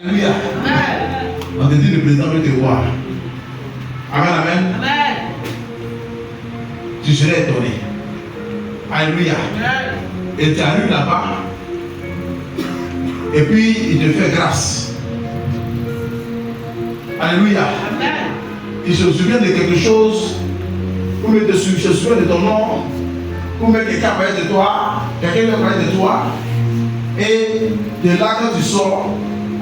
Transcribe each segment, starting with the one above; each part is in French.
Alléluia. On te dit le président veut te voir. Amen, amen. Amen. Tu serais étonné. Alléluia. Et tu arrives là-bas. Et puis il te fait grâce. Alléluia. Amen. Il se souvient de quelque chose. Ou il se souvient de ton nom. Ou même quelqu'un parlait de toi. Quelqu'un parlait de toi. Et de là, quand tu sors,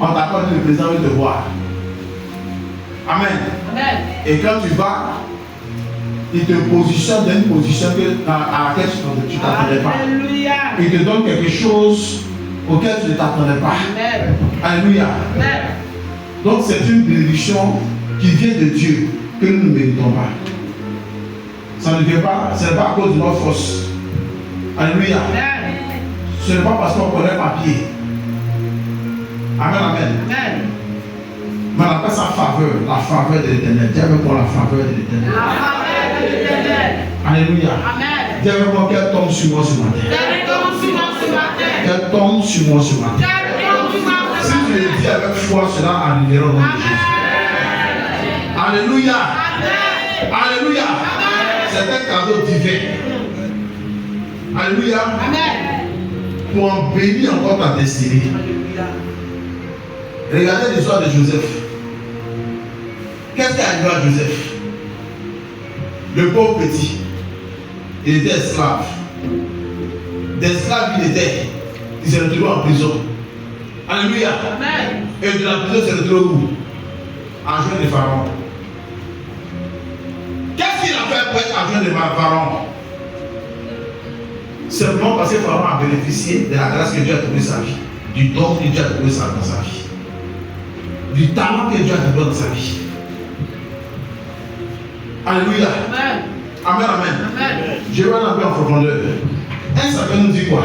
on t'appelle le président veut te voir. Amen. Amen. Et quand tu vas, il te positionne dans une position à laquelle tu ne t'attendais pas. Alléluia. Il te donne quelque chose auquel tu ne t'attendais pas. Amen. Alléluia. Amen. Donc c'est une bénédiction qui vient de Dieu que nous ne méritons pas. Ça ne vient pas, ce n'est pas à cause de notre force. Alléluia. Amen. Ce n'est pas parce qu'on connaît papier. Amen, amen. Amen. Mais on appelle ça faveur, la faveur de l'Éternel. Dieu veut pour la faveur de l'Éternel. La faveur de l'Éternel. Alléluia. Amen. Dieu veut pour qu'elle tombe sur moi ce matin. Qu'elle tombe sur moi ce matin. Qu'elle tombe sur moi ce matin. Qu'elle tombe sur moi ce Si matin. tu le dis avec foi, cela arrivera au nom de Jésus. Alléluia. Amen. Alléluia. C'est un cadeau divin. Alléluia. Amen. Pour embellir encore ta destinée. Regardez l'histoire de Joseph. Qu'est-ce qui est arrivé à Joseph? Le pauvre petit, il était esclave. D'esclave il s'est retrouvé en prison. Alléluia. Amen. Et de la prison, il s'est retrouvé où? En joint de Pharaon. Qu'est-ce qu'il a fait pour être en joint de Pharaon? Simplement parce que Pharaon a bénéficié de la grâce que Dieu a trouvé sa vie, du don que Dieu a trouvé dans sa vie, du talent que Dieu a trouvé dans sa vie. Alléluia. Amen. Amen, amen. Amen. Je vais aller un peu en profondeur. Un Samuel nous dit quoi?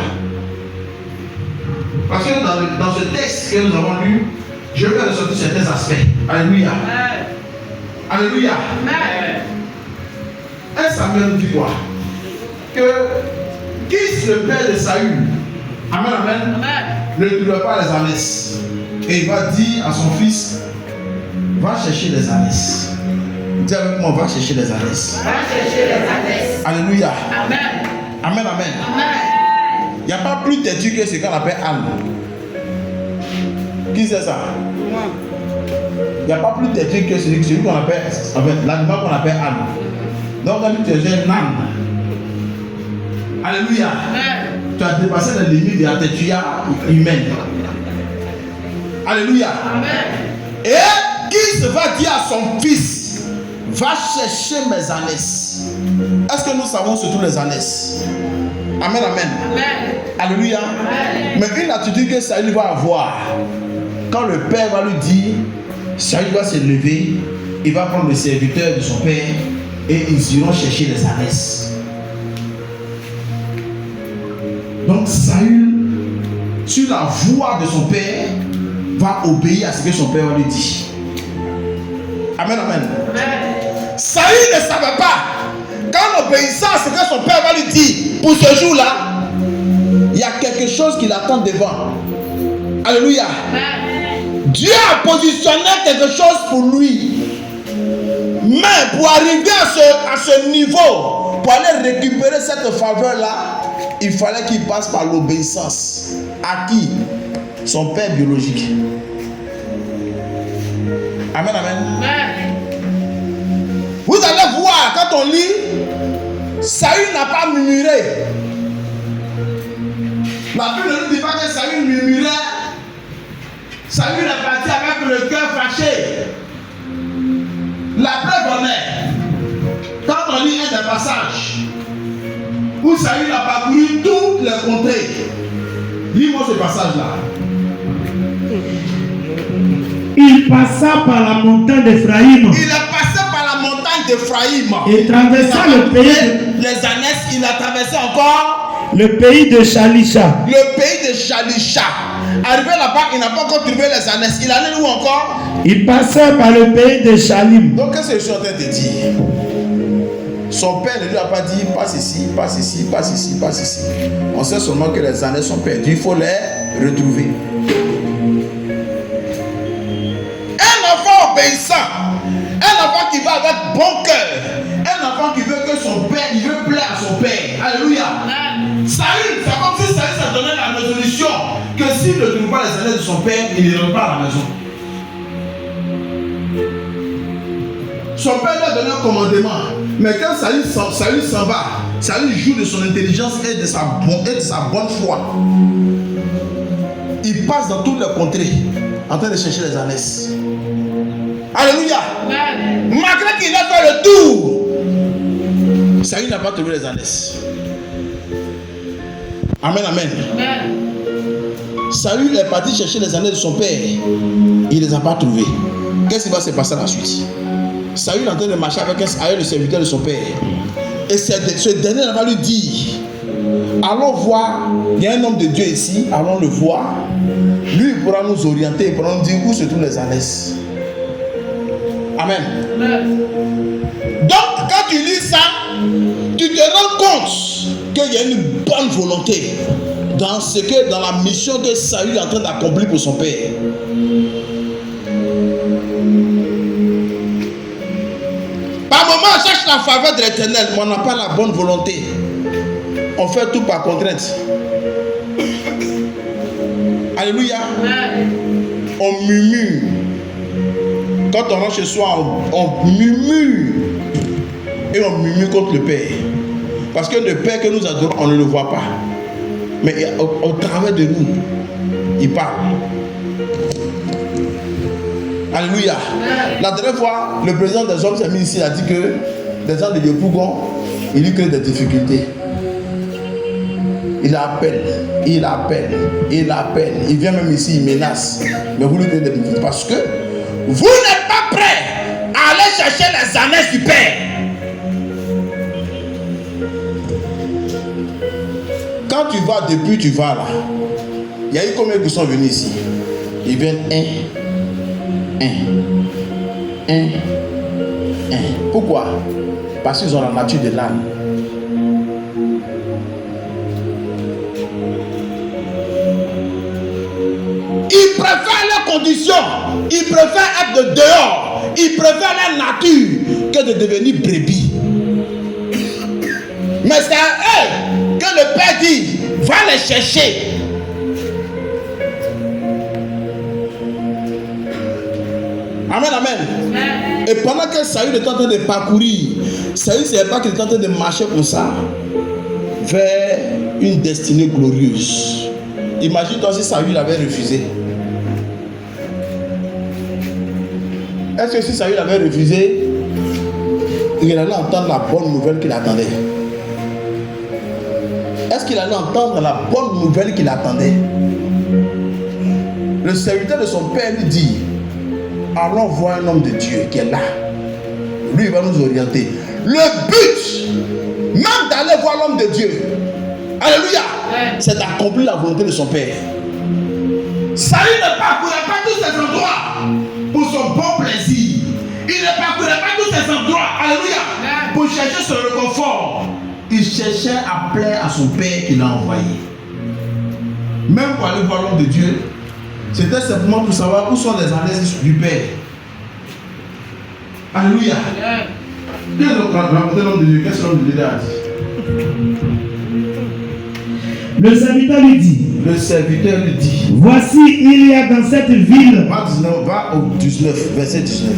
Parce que dans ce texte que nous avons lu, je vais ressortir certains aspects. Alléluia. Amen. Alléluia. Amen. Un Samuel nous dit quoi? Que Kis, le père de Saül, amen, amen, Amen. ne trouvait pas les ânesses. Et il va dire à son fils, va chercher les ânesses. Dis avec moi, va chercher les ânesses. Va chercher les ânesses. Alléluia. Amen. Amen, amen. Amen. Il n'y a pas plus têtu que ce qu'on appelle Anne. Qui c'est ça? Il n'y a pas plus têtu que celui qu'on appelle, l'animal qu'on appelle Anne. Donc quand tu es un âne, alléluia, Amen. tu as dépassé les limites de la têtuya humaine. Alléluia. Amen. Et qui se va dire à son fils, va chercher mes ânesses. Est-ce que nous savons surtout les ânesses? Amen, amen. Amen. Alléluia. Amen. Mais une attitude que Saül va avoir, quand le père va lui dire, Saül va se lever, il va prendre le serviteur de son père et ils iront chercher les ânesses. Donc Saül, sur la voix de son père, va obéir à ce que son père lui dit. Amen, amen. Amen. Saül ne savait pas qu'en obéissant à ce que son père va lui dire, pour ce jour-là, il y a quelque chose qui l'attend devant. Alléluia. Amen. Dieu a positionné quelque chose pour lui. Mais pour arriver à ce niveau, pour aller récupérer cette faveur-là, il fallait qu'il passe par l'obéissance. À qui? Son père biologique. Amen, amen. Amen. Vous allez voir, quand on lit, Saül n'a pas murmuré. La Bible ne nous dit pas que Saül murmurait. Saül est parti avec le cœur fâché. La preuve en est, quand on lit un des passages où Saül a parcouru toutes les contrées, lis-moi ce passage-là. Il passa par la montagne d'Ephraïm. Il est passé par la montagne d'Ephraïm. Et traversa le pays, Les ânesses, il a traversé encore le pays de Shalisha. le pays de Shalisha. Arrivé là-bas, il n'a pas encore trouvé les ânesses. Il allait où encore? Il passa par le pays de Shalim. Donc, qu'est-ce que je suis en train de dire? Son père ne lui a pas dit passe ici, passe ici, passe ici, passe ici. On sait seulement que les ânesses sont perdues. Il faut les retrouver. obéissant, un enfant qui va avec bon cœur, un enfant qui veut que son père, il veut plaire à son père. Alléluia. Saül, c'est comme si Saül s'est donné la résolution que s'il ne trouve pas les années de son père, il ne rentre pas à la maison. Son père lui a donné un commandement. Mais quand Saül s'en va, Saül joue de son intelligence et de sa bonne foi. Il passe dans toutes les contrées en train de chercher les ânesses. Alléluia. Malgré qu'il a fait le tour, Saül n'a pas trouvé les ânesses. Amen, amen. Saül est parti chercher les ânesses de son père. Il ne les a pas trouvées. Qu'est-ce qui va se passer à la suite? Saül est en train de marcher avec le serviteur de son père. Et ce dernier va lui dire: allons voir, il y a un homme de Dieu ici, allons le voir. Lui, il pourra nous orienter, il pourra nous dire où se trouvent les ânesses. Amen. Donc, quand tu lis ça, tu te rends compte qu'il y a une bonne volonté dans la mission que Saül est en train d'accomplir pour son père. Par moment, on cherche la faveur de l'Éternel, mais on n'a pas la bonne volonté. On fait tout par contrainte. Alléluia. On murmure. Quand on rentre chez soi, on murmure. Et on murmure contre le Père. Parce que le Père que nous adorons, on ne le voit pas. Mais au travers de nous, il parle. Alléluia. La dernière fois, le président des hommes s'est mis ici, il a dit que les gens de Yopougon, il lui crée des difficultés. Il appelle, il vient même ici, il menace. Mais vous lui créez des difficultés parce que vous n'êtes pas prêts à aller chercher les ânesses du Père. Quand tu vas, depuis tu vas là, il y a eu combien qui sont venus ici? Ils viennent un. Pourquoi? Parce qu'ils ont la nature de l'âme. Ils préfèrent leurs conditions, ils préfèrent être de dehors, ils préfèrent leur nature que de devenir brebis. Mais c'est à eux que le Père dit: va les chercher. Amen, amen. Et pendant que Saül est en train de parcourir, Saül ne savait pas qu'il était en train de marcher comme ça vers une destinée glorieuse. Imagine-toi si Saül avait refusé. Est-ce que si Saül avait refusé, il allait entendre la bonne nouvelle qu'il attendait? Est-ce qu'il allait entendre la bonne nouvelle qu'il attendait? Le serviteur de son père lui dit: allons voir un homme de Dieu qui est là. Lui, il va nous orienter. Le but, même d'aller voir l'homme de Dieu, alléluia, c'est d'accomplir la volonté de son père. Saül ne parcourait pas tous ces endroits pour son bon plaisir. Il ne parcourait pas tous ces endroits, alléluia, pour chercher son réconfort. Il cherchait à plaire à son père qui l'a envoyé. Même pour aller voir l'homme de Dieu, c'était simplement pour savoir où sont les ânesses du Père. Alléluia. Qu'est-ce que l'homme de Dieu? Qu'est-ce que l'homme de Dieu a dit? Le serviteur lui dit: le serviteur lui dit: voici, il y a dans cette ville. Va au 19, verset 19.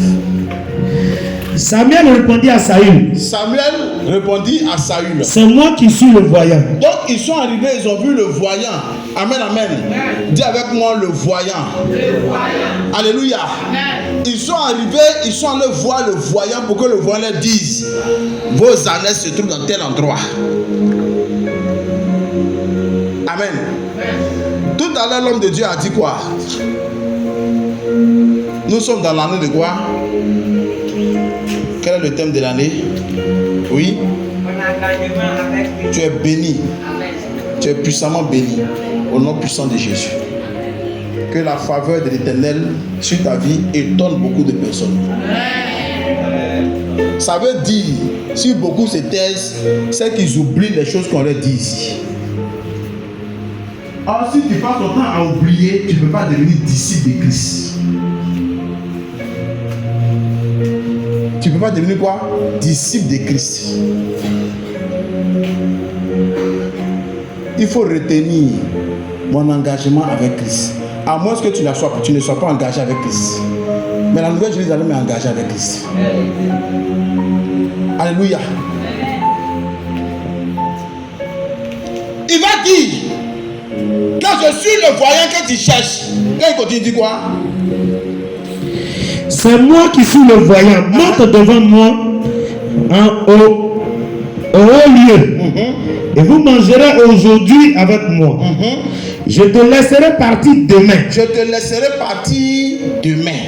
Samuel répondit à Saül: Samuel répondit à Saül: c'est moi qui suis le voyant. Donc ils sont arrivés, ils ont vu le voyant. Amen, amen. Dis avec moi: le voyant. Le voyant. Alléluia. Amen. Ils sont arrivés, ils sont allés voir le voyant pour que le voyant leur dise: vos ânesses se trouvent dans tel endroit. Amen. Tout à l'heure, l'homme de Dieu a dit quoi? Nous sommes dans l'année de quoi? Quel est le thème de l'année? Oui. Tu es béni. Tu es puissamment béni. Au nom puissant de Jésus. Que la faveur de l'Éternel sur ta vie étonne beaucoup de personnes. Ça veut dire, si beaucoup se taisent, c'est qu'ils oublient les choses qu'on leur dit ici. Or, si tu passes ton temps à oublier, tu ne peux pas devenir disciple de Christ. pas devenir quoi? Disciple de Christ. Il faut retenir mon engagement avec Christ. À moins que tu ne sois pas engagé avec Christ. Mais la Nouvelle Jérusalem est engagée avec Christ. Alléluia. Il va dire, quand je suis le voyant que tu cherches, quand il continue, il dit quoi? C'est moi qui suis le voyant. Monte devant moi en haut lieu. Et vous mangerez aujourd'hui avec moi. Je te laisserai partir demain. Je te laisserai partir demain.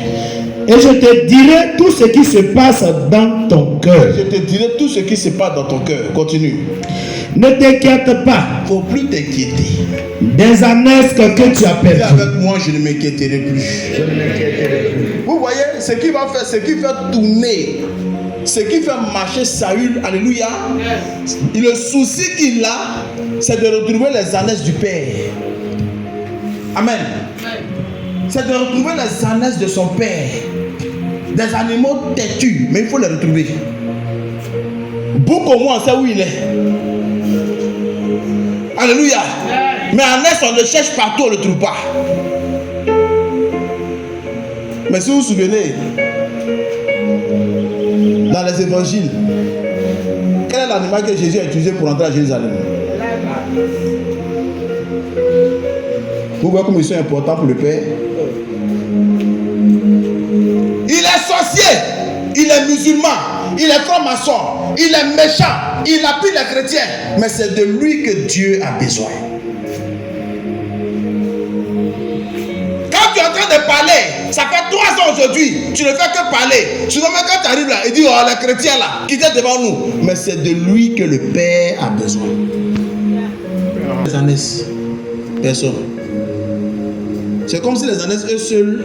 Et je te dirai tout ce qui se passe dans ton cœur. Je te dirai tout ce qui se passe dans ton cœur. Continue. Ne t'inquiète pas. Il ne faut plus t'inquiéter. Des ânesses que tu as perdu. Avec moi, je ne m'inquiéterai plus. Vous voyez, ce qui va faire, ce qui fait tourner, ce qui fait marcher Saül, alléluia. Le souci qu'il a, c'est de retrouver les ânesses du Père. Amen. C'est de retrouver les ânesses de son Père. Des animaux têtus, mais il faut les retrouver. Beaucoup moins, on sait où il est. Alléluia. Mais ânesse, on le cherche partout, on ne le trouve pas. Mais si vous vous souvenez, dans les évangiles, quel est l'animal que Jésus a utilisé pour entrer à Jérusalem? Vous voyez comme ils sont importants pour le Père. Il est sorcier, il est musulman, il est franc-maçon, il est méchant, il appuie les chrétiens, mais c'est de lui que Dieu a besoin. Quand tu es en train de parler, ça fait 3 ans aujourd'hui, tu ne fais que parler. Souvent même quand tu arrives là, il dit, oh les chrétiens là, qui étaient devant nous, mais c'est de lui que le Père a besoin. Les ânesses, personne. C'est comme si les ânesses, eux seuls,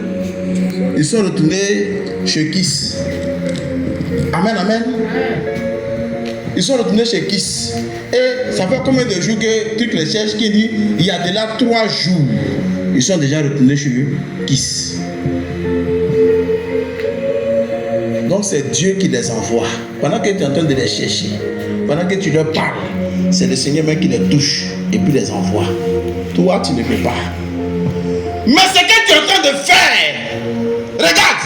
ils sont retournés chez Kiss. Amen, amen. Ils sont retournés chez Kiss. Et ça fait combien de jours que tu les cherches qui dit, il y a de là 3 jours. Ils sont déjà retournés chez Kiss. Donc c'est Dieu qui les envoie. Pendant que tu es en train de les chercher, pendant que tu leur parles, c'est le Seigneur même qui les touche et puis les envoie. Toi, tu ne peux pas. Mais ce que tu es en train de faire, regarde,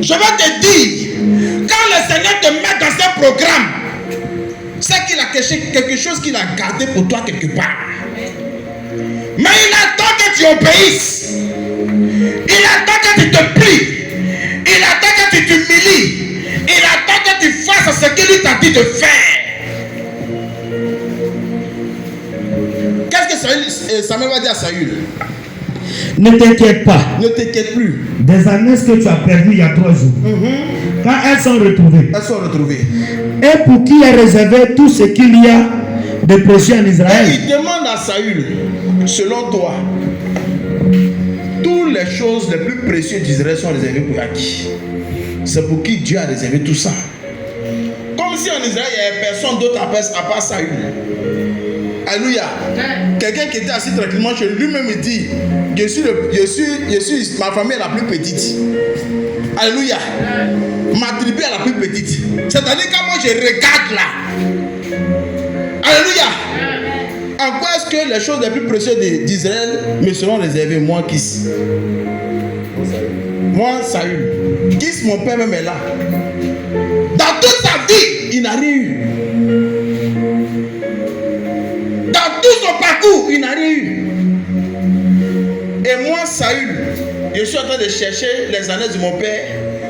je vais te dire, quand le Seigneur te met dans un programme, c'est qu'il a quelque chose qu'il a gardé pour toi quelque part. Mais il attend que tu obéisses. Il attend que tu te plies. Il attend que tu t'humilies. Il attend que tu fasses ce qu'il t'a dit de faire. Qu'est-ce que Samuel va dire à Saül? Ne t'inquiète pas. Ne t'inquiète plus. Des ânesses que tu as perdues il y a 3 jours. Quand elles sont retrouvées. Elles sont retrouvées. Et pour qui est réservé tout ce qu'il y a de précieux en Israël. Et il demande à Saül, selon toi, toutes les choses les plus précieuses d'Israël sont réservées pour qui? C'est pour qui Dieu a réservé tout ça. Comme si en Israël, il n'y avait personne d'autre à part Saül. Alléluia. Quelqu'un qui était assis tranquillement chez lui-même me dit, je suis ma famille est la plus petite. Alléluia. Ma tribu est la plus petite. C'est-à-dire que moi je regarde là. Alléluia. En quoi est-ce que les choses les plus précieuses d'Israël me seront réservées? Moi, Kiss. Moi, Saül. Kiss, mon père même est là. Dans toute sa vie, il n'a rien eu. Dans tout son parcours, il n'a rien eu. Et moi, Saül, je suis en train de chercher les ânesses de mon père.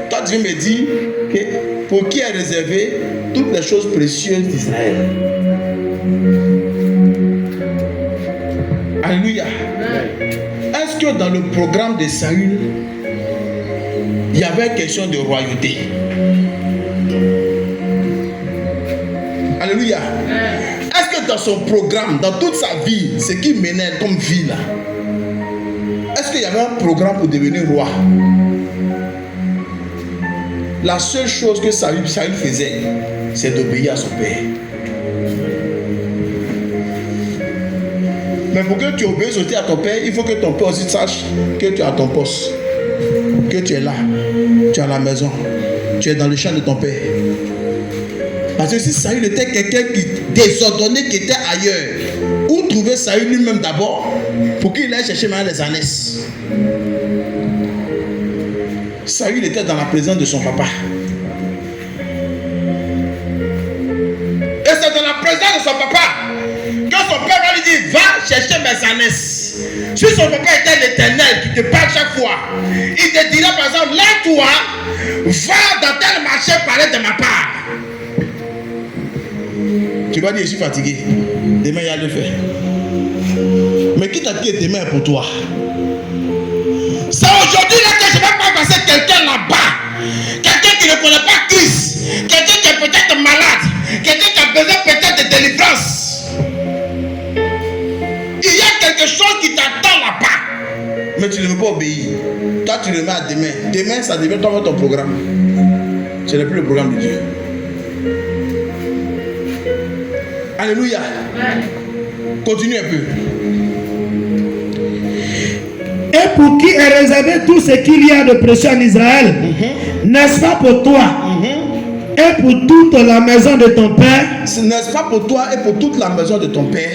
Toi, tu me dis que pour qui est réservé toutes les choses précieuses d'Israël. Alléluia. Est-ce que dans le programme de Saül, il y avait question de royauté? Alléluia. Est-ce que dans son programme, dans toute sa vie, ce qui menait comme vie là, est-ce qu'il y avait un programme pour devenir roi? La seule chose que Saül faisait, c'est d'obéir à son père. Mais pour que tu obéisses aussi à ton père, il faut que ton père aussi sache que tu as ton poste, que tu es là, tu es à la maison. tu es dans le champ de ton père. Parce que si Saül était quelqu'un qui désordonné, qui était ailleurs, où trouver Saül lui-même d'abord pour qu'il aille chercher maintenant les ânesses? Saül était dans la présence de son papa. Et c'est dans la présence de son papa que son père va lui dire, va chercher mes ânesses. Si son papa était l'Éternel qui te parle chaque fois, il te dirait par exemple, lève-toi, va dans tel marché parler de ma part. Tu vas dire, je suis fatigué. Demain, il y a le fait. Mais qui t'a dit que demain est pour toi? C'est aujourd'hui là que je vais pas passer quelqu'un là-bas. Quelqu'un qui ne connaît pas Christ. Quelqu'un qui est peut-être malade. Quelqu'un qui a besoin peut-être de délivrance. Il y a quelque chose qui t'attend là-bas. Mais tu ne veux pas obéir. Toi, tu le mets à demain. Demain, ça devient ton programme. Ce n'est plus le programme de Dieu. Alléluia. Continue un peu. Et pour qui est réservé tout ce qu'il y a de précieux en Israël, n'est-ce pas pour toi et pour toute la maison de ton père? N'est-ce pas pour toi et pour toute la maison de ton père?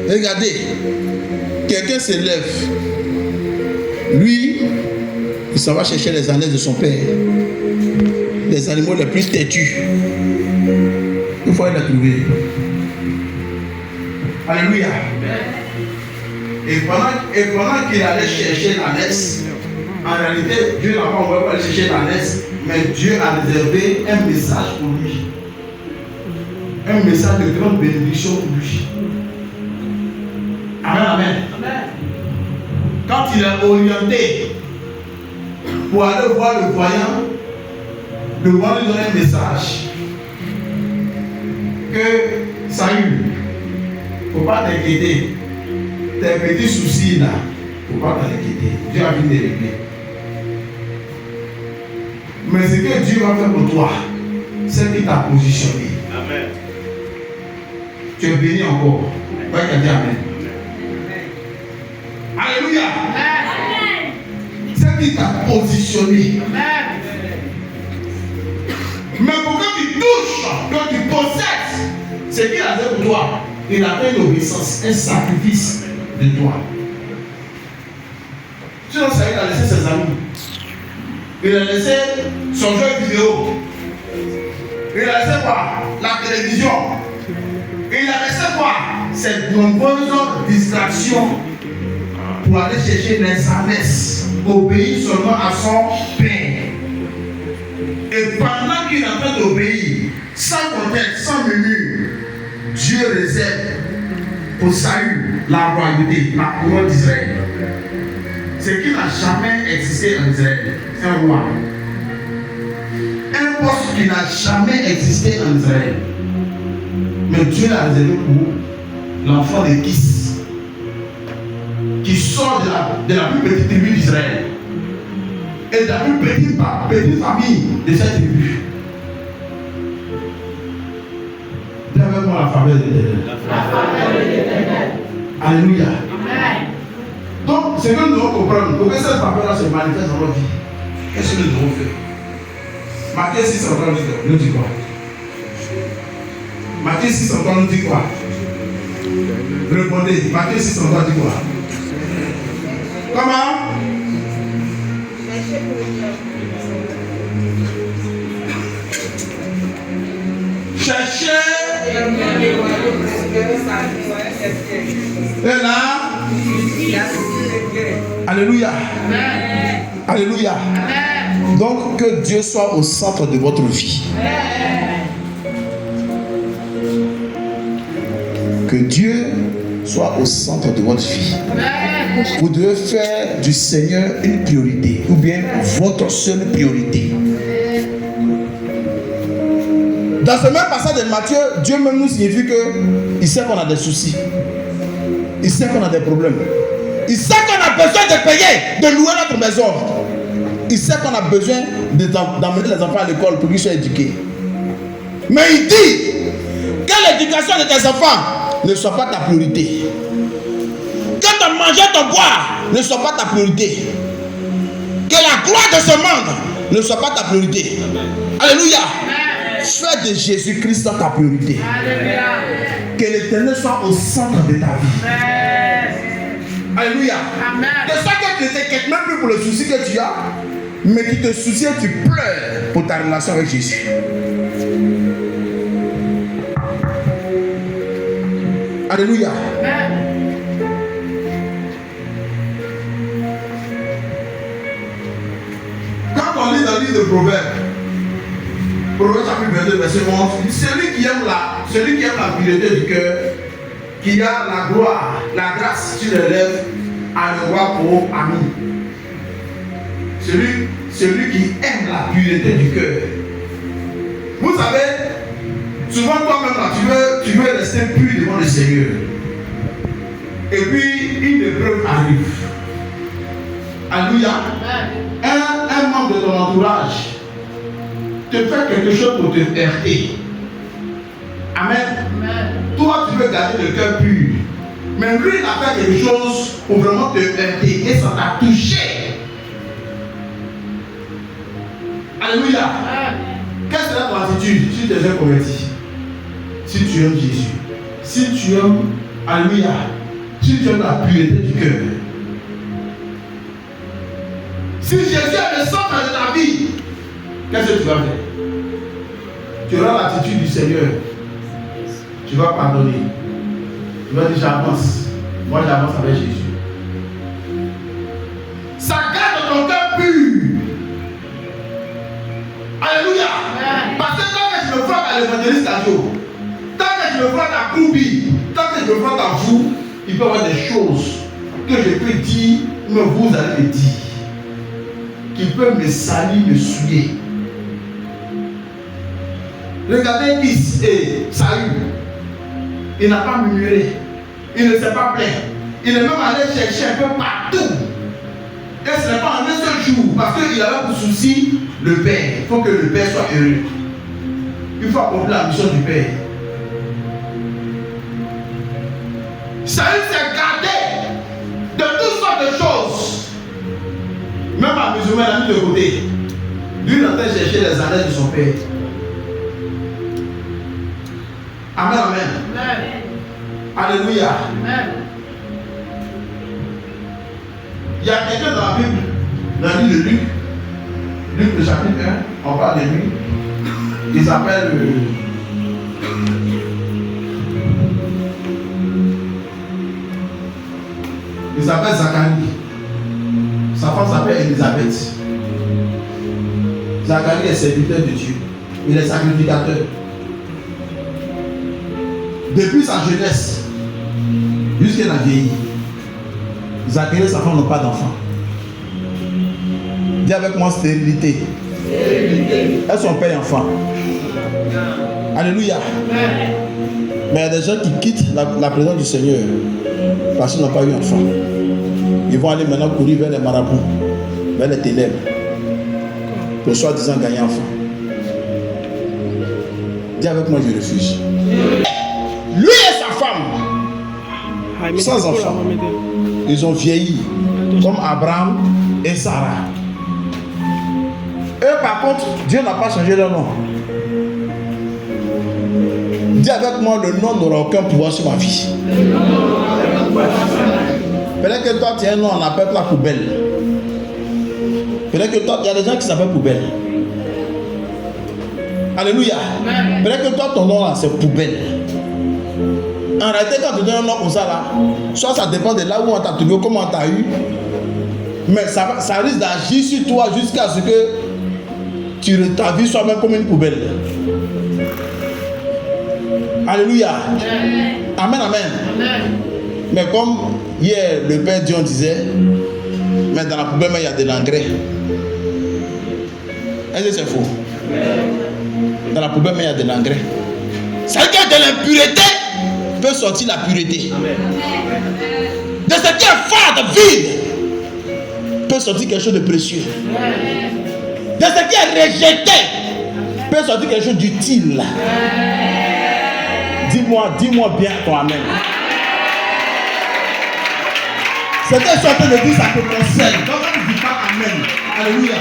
Regardez, quelqu'un se lève. Lui, il s'en va chercher les ânesses de son père. Les animaux les plus têtus. Il faut aller la trouver. Alléluia. Et pendant qu'il allait chercher l'ânesse, en réalité, Dieu n'a pas envoyé pour aller chercher l'ânesse, mais Dieu a réservé un message pour lui. Un message de grande bénédiction pour lui. Amen, amen. Quand il est orienté pour aller voir le voyant lui donner un message. Que Saül, il ne faut pas t'inquiéter. Tes petits soucis là, il ne faut pas t'inquiéter. Dieu a vu les régler. Mais ce que Dieu va faire pour toi, c'est qu'il t'a positionné. Amen. Tu es béni encore. Va dire Amen. Alléluia. Amen. C'est qu'il t'a positionné. Amen. Mais pour que tu touches, que tu possèdes ce qu'il a fait pour toi, il a fait une obéissance, un sacrifice de toi. Sinon, ça il a laissé ses amis. Il a laissé son jeu vidéo. Il a laissé quoi? La télévision. Il a laissé quoi? Ces nombreuses distractions pour aller chercher les ânesses, obéir seulement à son père. Et pendant qu'il est en train d'obéir, sans contexte, sans murmure, Dieu réserve pour Saül la royauté, la couronne d'Israël. Ce qui n'a jamais existé en Israël, c'est un roi. Un poste qui n'a jamais existé en Israël. Mais Dieu l'a réservé pour l'enfant de Kis, qui sort de la plus petite tribu d'Israël. Et de la plus petite famille de cette tribu. Dis avec moi la faveur de l'Éternel. Alléluia. Amen. Donc, ce que nous devons comprendre, pour que cette faveur-là se manifeste dans notre vie, qu'est-ce que nous devons faire? Matthieu 6:33 nous dit quoi? Matthieu 6:33 nous dit quoi? Répondez. Matthieu 6:33 dit quoi? Comment? Cherchez. Et là. Alléluia. Amen. Alléluia. Amen. Donc que Dieu soit au centre de votre vie. Amen. Que Dieu soit au centre de votre vie. Amen. Vous devez faire du Seigneur une priorité, ou bien votre seule priorité. Dans ce même passage de Matthieu, Dieu même nous signifie qu'il sait qu'on a des soucis. Il sait qu'on a des problèmes. Il sait qu'on a besoin de payer, de louer notre maison. Il sait qu'on a besoin d'emmener les enfants à l'école pour qu'ils soient éduqués. Mais il dit que l'éducation de tes enfants ne soit pas ta priorité. Que ton manger, ton boire ne soit pas ta priorité. Que la gloire de ce monde ne soit pas ta priorité. Alléluia. Fais de Jésus-Christ ta priorité. Que l'Éternel soit au centre de ta vie. Alléluia. De ça que tu ne t'inquiètes même plus pour le souci que tu as, mais qui te soucie, tu pleures pour ta relation avec Jésus. Alléluia. Quand on lit dans le livre de Proverbes, Proverbes chapitre 22, verset 11, celui qui aime la pureté du cœur, qui a la gloire, la grâce sur les lèvres, a le roi pour ami. Celui qui aime la pureté du cœur. Vous savez, souvent toi-même là, tu veux rester pur devant le Seigneur. Et puis une épreuve arrive. Alléluia. Un membre de ton entourage te fait quelque chose pour te heurter. Amen. Toi, tu veux garder le cœur pur. Mais lui, il a fait quelque chose pour vraiment te heurter. Et ça t'a touché. Alléluia. Qu'est-ce que c'est ton attitude si tu es converti? Si tu aimes Jésus. Si tu aimes, alléluia. Si tu aimes la pureté du cœur. Si Jésus est le centre de ta vie, qu'est-ce que tu vas faire? Tu auras l'attitude du Seigneur. Tu vas pardonner. Tu vas dire j'avance. Moi j'avance avec Jésus. Ça garde ton cœur pur. Alléluia. Parce que tant que je me frotte à l'évangéliste radio, tant que je me frotte à Koubi, tant que je me frotte à vous, il peut y avoir des choses que je peux dire, mais vous allez me dire, qui peuvent me salir, me souiller. Regardez Is et Saül. Il n'a pas murmuré. Il ne s'est pas plaint. Il est même allé chercher un peu partout. Et ce n'est pas en un seul jour, parce qu'il avait pour souci le Père. Il faut que le Père soit heureux. Il faut accomplir la mission du Père. Saül s'est gardé de toutes sortes de choses. Même à musulman, il a mis de côté. Lui, il a fait chercher les annales de son Père. Amen, amen. Alléluia. Il y a quelqu'un dans la Bible, dans le livre de Luc, Luc le chapitre 1, on parle de lui. Il s'appelle Zacharie. Sa femme s'appelle Élisabeth. Zacharie est serviteur de Dieu. Il est sacrificateur. Depuis sa jeunesse jusqu'à la vieillie, Zacharie et sa femme n'ont pas d'enfant. Dis avec moi stérilité. Elles sont père et enfant. Alléluia. Mais il y a des gens qui quittent la présence du Seigneur parce qu'ils n'ont pas eu d'enfant. Ils vont aller maintenant courir vers les marabouts, vers les ténèbres, pour soi-disant gagner enfant. Dis avec moi, je refuse. Lui et sa femme, sans enfant, ils ont vieilli comme Abraham et Sarah. Eux, par contre, Dieu n'a pas changé leur nom. Dis avec moi, le nom n'aura aucun pouvoir sur ma vie. Peut-être que toi, tu as un nom, on appelle la poubelle. Peut-être que toi, il y a des gens qui s'appellent poubelle. Alléluia. Peut-être que toi, ton nom là, c'est poubelle. En réalité, quand tu donnes un nom comme ça là, soit ça dépend de là où on t'a trouvé, comment on t'a eu. Mais ça risque d'agir sur toi jusqu'à ce que ta vie soit même comme une poubelle. Alléluia. Amen, amen. Mais comme hier, le Père Dion disait, mais dans la poubelle, il y a de l'engrais. Est-ce que c'est faux? Dans la poubelle, il y a de l'engrais. C'est-à-dire que de l'impureté peut sortir la pureté. De ce qui est fade, vide, peut sortir quelque chose de précieux. De ce qui est rejeté, peut sortir quelque chose d'utile. Dis-moi bien ton amen. C'était sorti de dire ça te concerne. Donc quand tu ne dis pas amen, alléluia,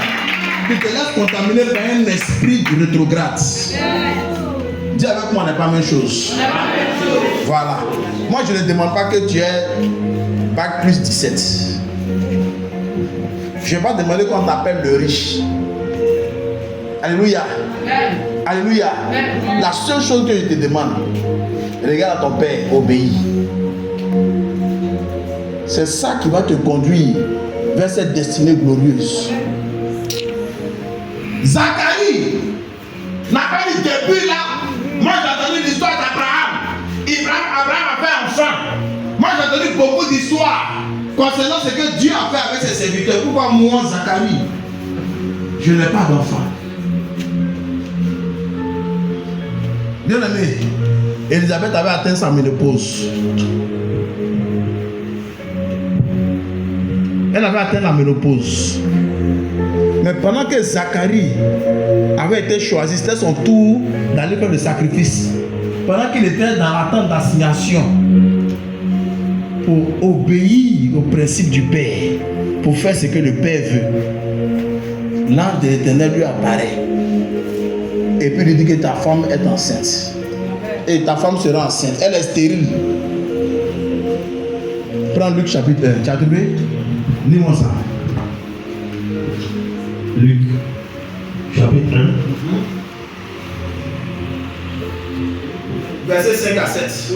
tu te laisses contaminée par un esprit rétrograde. Dis avec moi, on n'est pas la même chose. Voilà. Moi, je ne demande pas que tu aies bac plus 17. Je ne vais pas demander qu'on t'appelle le riche. Alléluia. Alléluia. La seule chose que je te demande, regarde à ton père, obéis. C'est ça qui va te conduire vers cette destinée glorieuse. Zacharie n'a pas dit depuis là. Moi j'ai entendu l'histoire d'Abraham. Abraham a fait enfant. Moi j'ai entendu beaucoup d'histoires concernant ce que Dieu a fait avec ses serviteurs. Pourquoi moi, Zacharie, je n'ai pas d'enfant? Bien aimé, Élisabeth avait atteint sa ménopause. Elle avait atteint la ménopause. Mais pendant que Zacharie avait été choisi, c'était son tour d'aller faire le sacrifice. Pendant qu'il était dans l'attente d'assignation pour obéir au principe du Père, pour faire ce que le Père veut, l'ange de l'Éternel lui apparaît. Et puis lui dit que ta femme est enceinte. Et ta femme sera enceinte. Elle est stérile. Prends Luc chapitre 1. Tu as trouvé? Lis-moi ça. Luc, chapitre 1. Verset 5 à 7.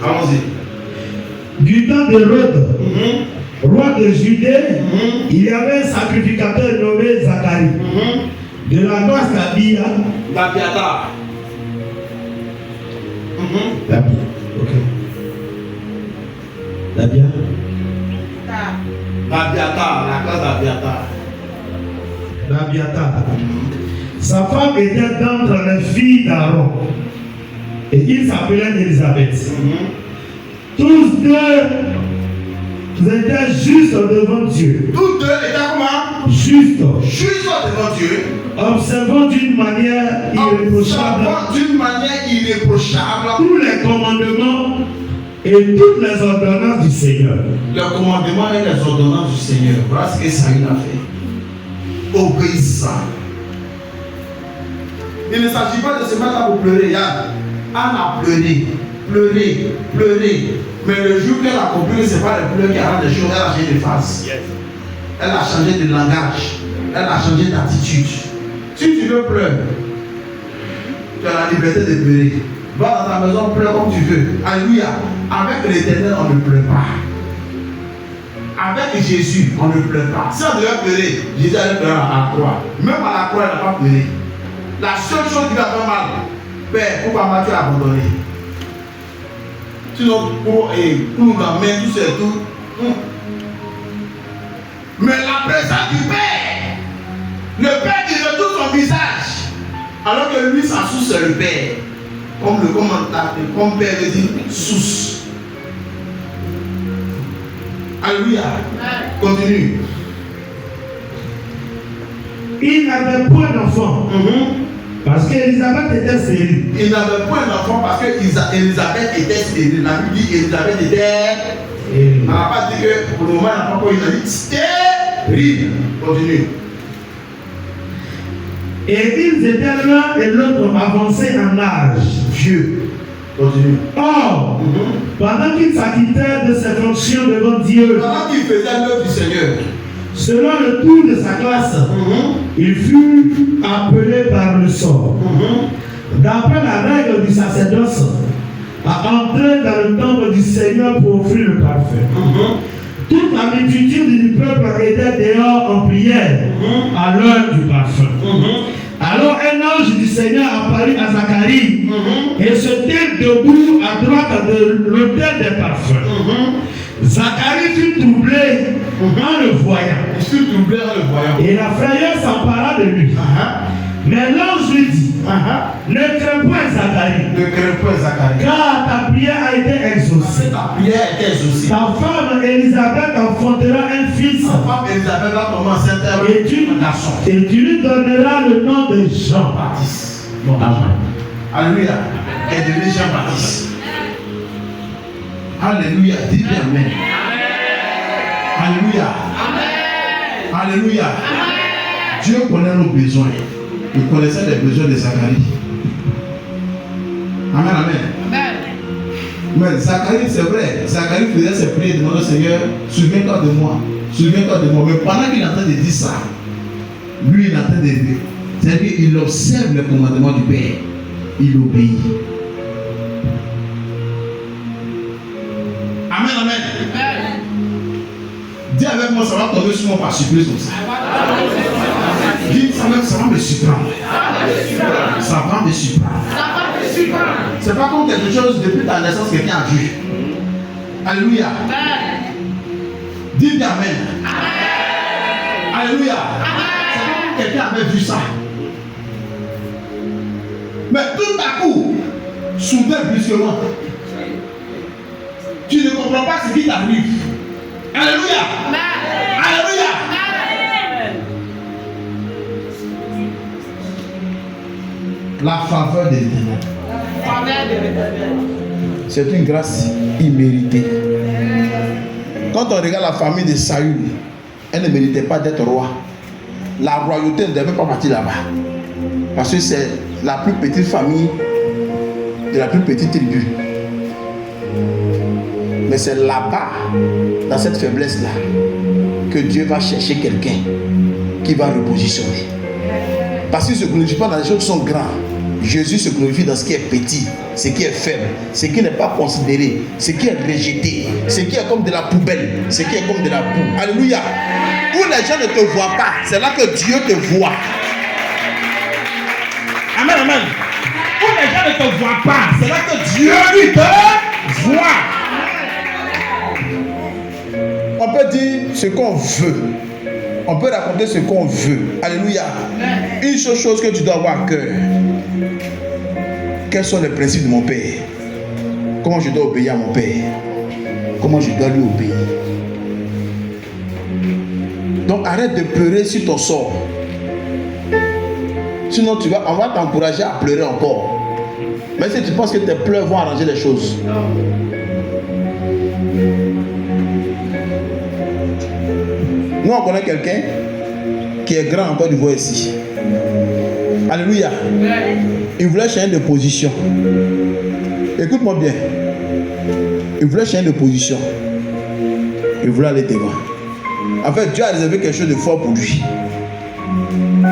Allons-y. Du temps d'Hérode, roi de Judée, il y avait un sacrificateur nommé Zacharie, de la classe d'Abia. D'Abiatar. D'Abia, ok. D'Abia. D'Abiatar, la classe d'Abiatar. D'Abiatar. Sa femme était d'entre les filles d'Aaron. Et il s'appelait Élisabeth. Tous deux étaient justes devant Dieu. Tous deux étaient comment? Justes. Justes devant Dieu. Observant d'une manière irréprochable. Observant d'une manière irréprochable. Tous les commandements et toutes les ordonnances du Seigneur. Le commandement et les ordonnances du Seigneur. Voilà ce que Saül a fait. Obéissant. Il ne s'agit pas de se mettre là pour pleurer. Anne a pleuré, pleuré, pleuré. Mais le jour qu'elle a compris que ce n'est pas le pleurs qui arrange les choses, elle a changé de face. Elle a changé de langage. Elle a changé d'attitude. Si tu veux pleurer, tu as la liberté de pleurer. Va dans ta maison, pleure comme tu veux. Alléluia. Avec l'Éternel, on ne pleure pas. Avec Jésus, on ne pleure pas. Si on devait pleurer, Jésus allait pleurer à la croix. Même à la croix, il n'a pas pleuré. La seule chose qui lui a fait mal, Père, pourquoi m'as-tu abandonné? Sinon, pour nous l'emmène, tout c'est tout. Mais la présence du Père, le Père qui retourne son visage, alors que lui, sa source, c'est le Père. Comme Père veut dire, source. Alléluia. Continue. Il n'avait point d'enfant. Parce qu'Élisabeth était stérile. Il n'avait point d'enfant parce qu'Élisabeth était stérile. La Bible dit qu'Élisabeth était. On n'a pas dit que pour le moment, elle n'a pas encore dit stérile. Continue. Et ils étaient l'un et l'autre avancés en âge. Vieux. Continue. Or, pendant qu'il s'acquittait de ses fonctions devant Dieu, Pendant qu'il faisait l'œuvre du Seigneur, selon le tour de sa classe, il fut appelé par le sort, d'après la règle du sacerdoce, à entrer dans le temple du Seigneur pour offrir le parfum. Toute la multitude du peuple était dehors en prière à l'heure du parfum. Alors un ange du Seigneur apparut à Zacharie et se tint debout à droite de l'autel des parfums. Zacharie fut troublé en le voyant. il fut troublé en le voyant. Et la frayeur s'empara de lui. Mais l'ange lui dit, ne crains point Zacharie, Ne crains pas Zacharie. car ta prière a été exaucée. Ta prière était exaucée. Ta femme Élisabeth enfantera un fils. Ta femme Élisabeth va tomber enceinte Et tu, un garçon. et tu lui donneras le nom de Jean. Baptiste. Alléluia. Et de Jean-Baptiste. Alléluia. Dis bien Amen. Alléluia. Alléluia. Dieu connaît nos besoins. Il connaissait les besoins de Zacharie. Amen, amen. Mais Zacharie, c'est vrai, Zacharie faisait ses prières devant le Seigneur, souviens-toi de moi, souviens-toi de moi. Mais pendant qu'il est en train de dire ça, lui il est en train de dire, c'est-à-dire qu'il observe le commandement du Père, il obéit. Amen, amen. Dis avec moi, ça va tomber sur moi par surprise comme ça. Dis, ça va me surprendre. Ça va me surprendre. C'est pas comme quelque chose depuis ta naissance que quelqu'un a vu. Alléluia. Dis bien amen. Alléluia. C'est pas comme quelqu'un avait vu ça. Mais tout à coup, soudain, brusquement, tu ne comprends pas ce qui t'arrive. Alléluia. Alléluia. La faveur de l'Éternel. C'est une grâce imméritée. Quand on regarde la famille de Saül, elle ne méritait pas d'être roi. La royauté ne devait pas partir là-bas. Parce que c'est la plus petite famille de la plus petite tribu. Mais c'est là-bas, dans cette faiblesse-là, que Dieu va chercher quelqu'un qui va repositionner. Parce qu'il ne se glorifie pas dans les choses qui sont grandes. Jésus se glorifie dans ce qui est petit, ce qui est faible, ce qui n'est pas considéré, ce qui est rejeté, ce qui est comme de la poubelle, ce qui est comme de la boue. Alléluia. Où les gens ne te voient pas, c'est là que Dieu te voit. Amen, amen. Où les gens ne te voient pas, c'est là que Dieu lui te voit. On peut dire ce qu'on veut. On peut raconter ce qu'on veut. Alléluia. Une seule chose que tu dois avoir à cœur. Quels sont les principes de mon Père? Comment je dois obéir à mon Père? Comment je dois lui obéir? Donc arrête de pleurer sur ton sort. Sinon on va t'encourager à pleurer encore. Mais si tu penses que tes pleurs vont arranger les choses. Nous on connaît quelqu'un qui est grand en Côte d'Ivoire ici. Alléluia. Il voulait changer de position. Écoute-moi bien. Il voulait changer de position. Il voulait aller devant. En fait, Dieu a réservé quelque chose de fort pour lui.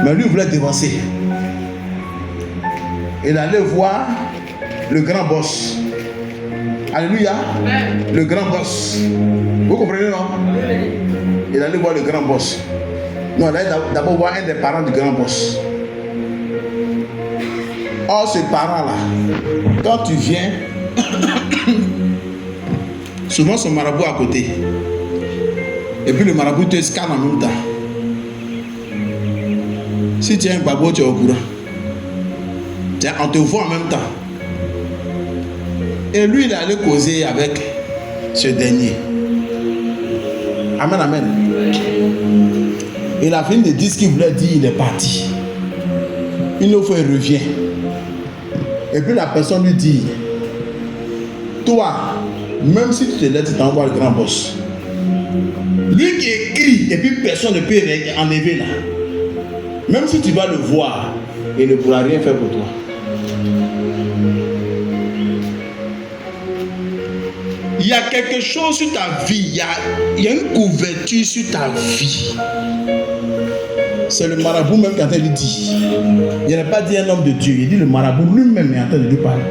Mais lui, il voulait devancer. Il allait voir le grand boss. Alléluia. Le grand boss. Vous comprenez, non? Il allait voir le grand boss. Non, il allait d'abord voir un des parents du grand boss. Or, ce parent-là, quand tu viens, souvent son marabout à côté. Et puis le marabout te scanne en même temps. Si tu es un babo, tu es au courant. On te voit en même temps. Et lui, il est allé causer avec ce dernier. Amen, amen. Il a fini de dire ce qu'il voulait dire, il est parti. Une autre fois, il revient. Et puis la personne lui dit, toi, même si tu te lèves, tu t'envoies le grand boss. Lui qui écrit, et puis personne ne peut enlever là. Même si tu vas le voir, il ne pourra rien faire pour toi. Il y a quelque chose sur ta vie, il y a une couverture sur ta vie. C'est le marabout même qui est en train de lui dire. Il n'a pas dit un homme de Dieu, il dit le marabout lui-même est en train de lui parler.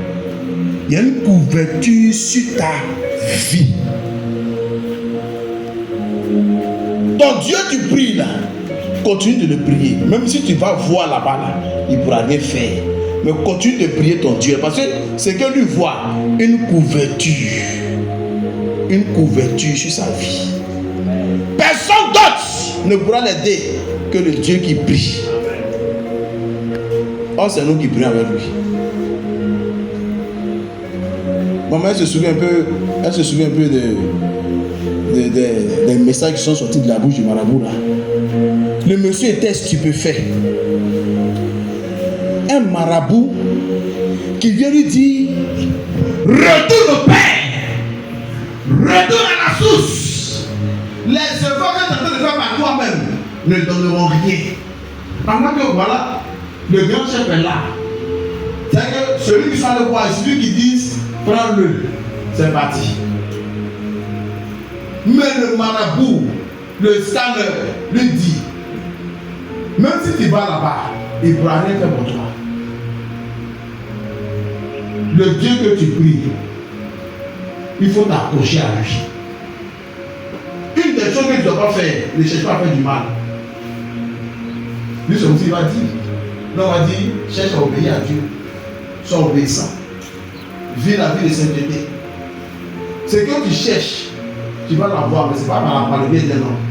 Il y a une couverture sur ta vie. Ton Dieu, tu pries là, continue de le prier. Même si tu vas voir là-bas, là, il ne pourra rien faire. Mais continue de prier ton Dieu. Parce que c'est que lui voit une couverture. Une couverture sur sa vie. Personne d'autre ne pourra l'aider que le Dieu qui prie. Or, c'est nous qui prions avec lui. Maman, elle se souvient un peu des messages qui sont sortis de la bouche du marabout là. Le monsieur était stupéfait. Un marabout qui vient lui dire: retourne au Père, retourne à la source. Les efforts que tu es en train de faire par toi-même ne donneront rien. Pendant que voilà, le grand chef est là. C'est-à-dire que celui qui soit le roi, celui qui dit prends-le, c'est parti. Mais le marabout, le scanner, lui dit, même si tu vas là-bas, il ne pourra rien faire pour toi. Le Dieu que tu pries, il faut t'accrocher à lui. Une des choses que tu ne dois pas faire, ne cherche pas à faire du mal. Lui, c'est aussi, il va dire. Non, on va dire, cherche à obéir à Dieu. Sois obéissant. Vis la vie de sainteté. Ce que tu cherches, tu vas l'avoir, mais ce n'est pas par le biais d'un homme.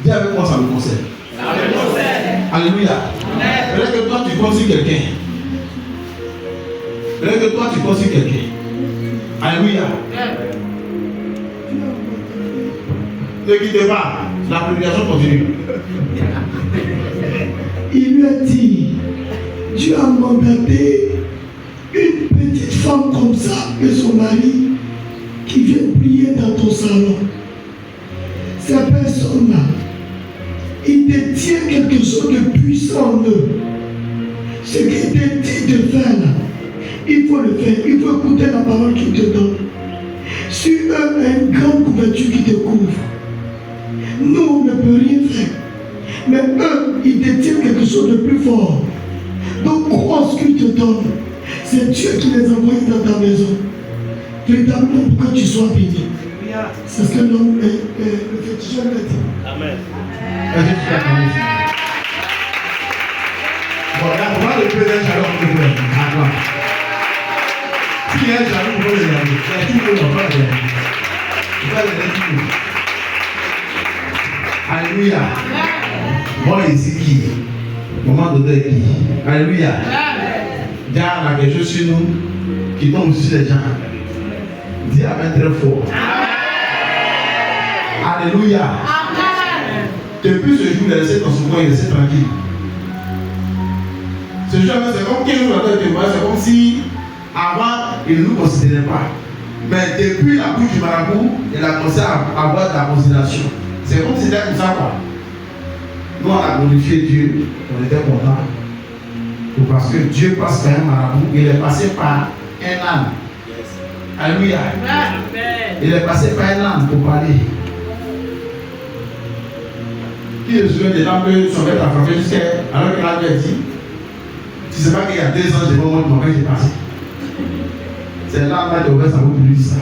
Dis avec moi, ça me concerne. Ça me concerne. Alléluia. Peut-être que toi, tu considères quelqu'un. Peut-être que toi, tu considères quelqu'un. Alléluia. Ne quittez pas. La prédication continue. Il lui a dit, tu as mandaté une petite femme comme ça que son mari qui vient prier dans ton salon. Cette personne-là, il détient quelque chose de puissant en eux. Ce qu'il te dit de faire là, il faut le faire. Il faut écouter la parole qu'il te donne. Sur eux, une grande couverture qui te couvre. Nous, on ne peut rien faire. Mais eux, ils détiennent quelque chose de plus fort. Donc, crois ce qu'ils te donnent. C'est Dieu qui les a envoyés dans ta maison. Véritablement pour que tu sois béni. C'est ce que l'homme, le féticheur lui a dit. Amen. Bon, là, on va le président jaloux pour le gouvernement. Attends. S'il y a un jaloux pour le gouvernement, il y a tout le monde dans le gouvernement. Il va le dire. Alléluia. Moi, ici qui moment donné qui alléluia. Dieu a quelque chose sur nous qui tombe sur les gens. Dis Amen très fort. Alléluia. Depuis ce jour, il est resté dans son coin, il est resté tranquille. Ce jour, c'est comme qu'il nous a dit, c'est comme si avant, il ne nous considérait pas. Mais depuis la bouche du marabout, il a commencé à avoir de la considération. C'est comme si c'était comme ça, quoi. Nous, on a glorifié Dieu, on était contents. Parce que Dieu passe par un marabout, il est passé par un âne. Alléluia. Il est passé par un âne pour parler. Qui se souvient des gens que son père a frappé jusqu'à alors qu'il a dit, tu ne sais pas qu'il y a 2 ans, j'ai moment de mon père qui est passé. C'est là qui a ouvert sa bouche pour lui dire ça.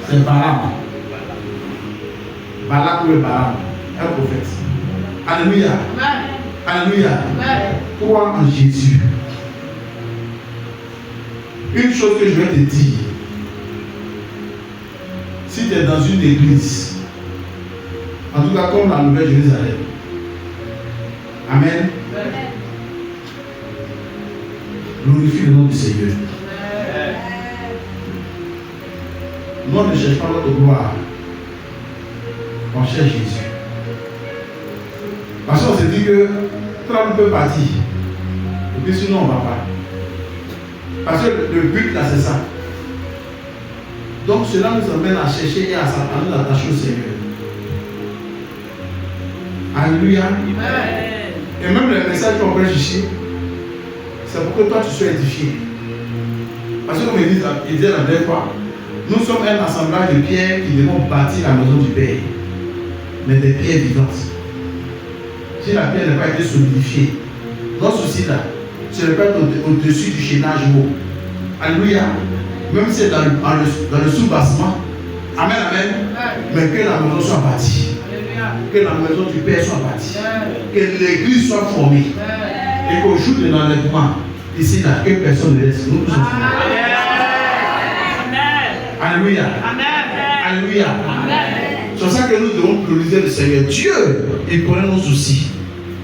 C'est Balaam. Balaam ou le Balaam, un prophète. Alléluia. Alléluia. Crois en Jésus. Une chose que je vais te dire, si tu es dans une église, en tout cas comme la Nouvelle Jérusalem, Amen. Glorifie le nom du Seigneur. Nous, on ne cherche pas notre gloire. On cherche Jésus. Parce qu'on se dit que tout le monde peut partir. Et puis sinon, on ne va pas. Parce que le but là, c'est ça. Donc cela nous amène à chercher et à nous attacher au Seigneur. Alléluia. Et même le message qu'on prêche ici, c'est pour que toi tu sois édifié. Parce que comme il disait la dernière fois, nous sommes un assemblage de pierres qui devons bâtir la maison du Père. Mais des pierres vivantes. Si la pierre n'a pas été solidifiée, notre souci là, c'est le faire au-dessus du chaînage haut. Alléluia. Même si c'est dans le sous-bassement. Amen, amen. Mais que la maison soit bâtie. Que la maison du Père soit bâtie. Que l'église soit formée. Et qu'au jour de l'enlèvement, ici là, que personne ne laisse. Nous tous sommes formés. Alléluia. Alléluia. C'est pour ça que nous devons glorifier le Seigneur. Dieu, il connaît nos soucis.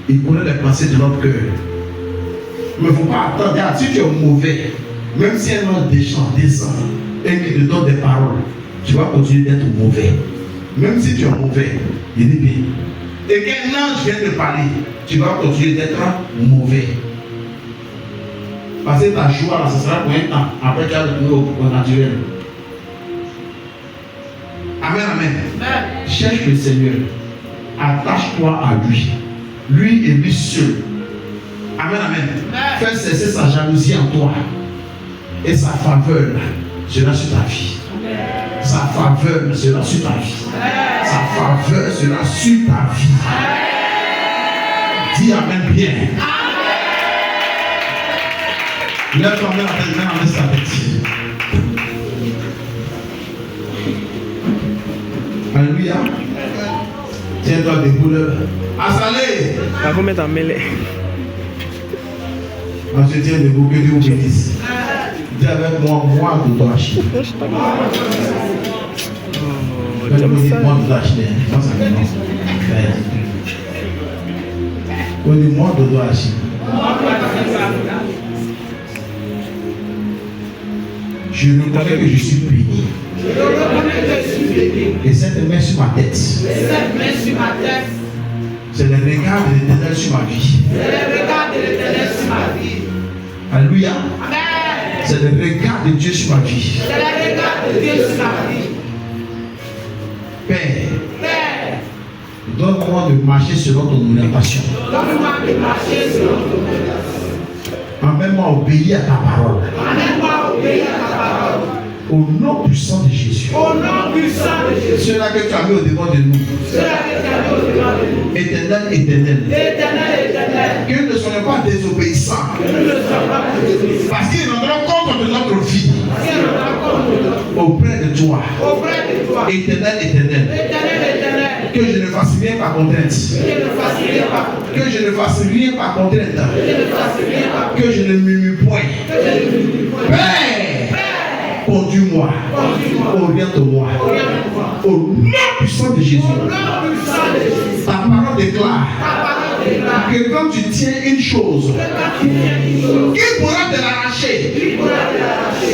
Il connaît les pensées de notre cœur. Mais il ne faut pas attendre. Si tu es mauvais, même si un ange descend et qu'il te donne des paroles, tu vas continuer d'être mauvais. Même si tu es mauvais, il dit bien. Et qu'un ange vient te parler, tu vas continuer d'être mauvais. Parce que ta joie, là, ce sera pour un temps. Après, tu vas retourner au naturel. Amen, amen. Cherche le Seigneur. Attache-toi à lui. Lui et lui seul. Amen, amen. Fais cesser sa jalousie en toi. Et sa faveur sera sur ta vie. Sa faveur sera sur ta vie. Sa faveur sera sur ta vie. Dis amen bien. Lève-toi, mets en sa tête. Alléluia. Tiens-toi debout. Assalé. Vous mettre en mêlée. On se tient debout, que Dieu vous bénisse. Dis avec moi, moi de toi acheter. Moi de toi acheter. Moi de toi acheter. Je reconnais que je suis béni. Et cette main sur ma tête. C'est le regard de l'Éternel sur ma vie. Alléluia. C'est le regard de Dieu sur ma vie. Père, donne-moi de marcher selon ton orientation. Emmène-moi à obéir à ta parole. Au nom puissant de Jésus. Ceux-là que tu as mis au-devant de nous. Éternel, éternel. Que nous ne soyons pas désobéissants. Parce qu'ils rendront compte de notre vie. Auprès de toi. Éternel, éternel. Que je ne fasse rien par contrainte. Que je ne fasse rien par contrainte. Que je ne murmure point. Père, conduis-moi. Oriente-moi. Au nom puissant de Jésus. Ta parole déclare que quand tu tiens une chose, qui pourra te l'arracher?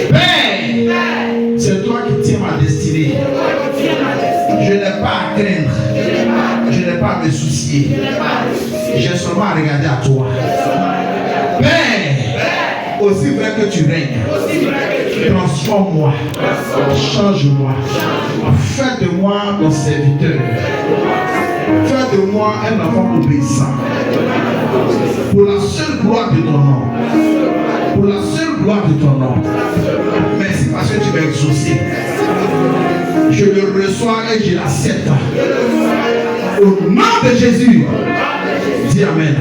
Père, c'est toi qui tiens ma destinée. Je n'ai pas à craindre. Je n'ai pas à me soucier. J'ai seulement à regarder à toi. Père, aussi vrai que tu règnes, transforme-moi, change-moi, fais de moi ton serviteur, fais de moi un enfant obéissant, pour la seule gloire de ton nom, pour la seule gloire de ton nom. Merci parce que tu m'as exaucé. Je le reçois et je l'accepte. Au nom de Jésus, dis Amen.